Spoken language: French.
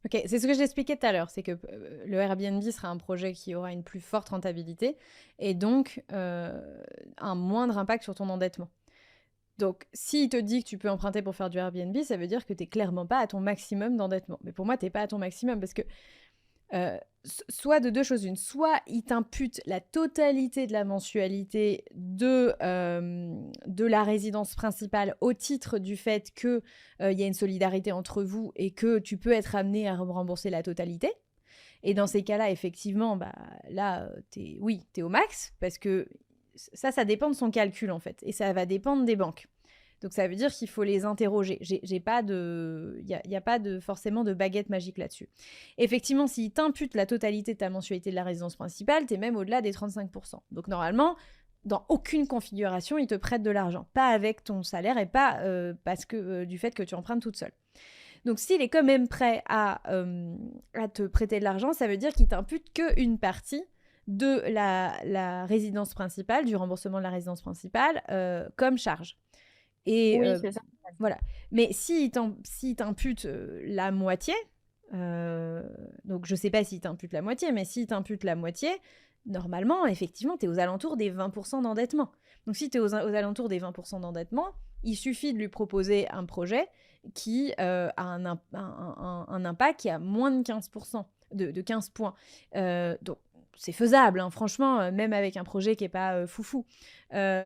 Ok, c'est ce que je t'expliquais tout à l'heure, c'est que le Airbnb sera un projet qui aura une plus forte rentabilité et donc un moindre impact sur ton endettement. Donc, s'il te dit que tu peux emprunter pour faire du Airbnb, ça veut dire que tu n'es clairement pas à ton maximum d'endettement. Mais pour moi, tu n'es pas à ton maximum parce que soit de deux choses une, soit il t'impute la totalité de la mensualité de la résidence principale au titre du fait qu'il y a une solidarité entre vous et que tu peux être amené à rembourser la totalité. Et dans ces cas-là, effectivement, bah, là, t'es au max parce que ça dépend de son calcul en fait. Et ça va dépendre des banques. Donc ça veut dire qu'il faut les interroger. J'ai pas de, il y a pas de forcément de baguette magique là-dessus. Effectivement, s'il t'impute la totalité de ta mensualité de la résidence principale, t'es même au-delà des 35%. Donc normalement, dans aucune configuration, il te prête de l'argent, pas avec ton salaire et pas parce que du fait que tu empruntes toute seule. Donc s'il est quand même prêt à te prêter de l'argent, ça veut dire qu'il t'impute qu'une partie de la résidence principale, du remboursement de la résidence principale, comme charge. Et Oui, c'est ça. voilà. Mais s'il t'impute la moitié, donc je sais pas s'il t'impute la moitié, mais s'il t'impute la moitié, normalement, effectivement, tu es aux alentours des 20% d'endettement. Donc si tu es aux alentours des 20% d'endettement, il suffit de lui proposer un projet qui a un impact qui a moins de 15%, de 15 points. Donc c'est faisable, hein, franchement, même avec un projet qui n'est pas foufou.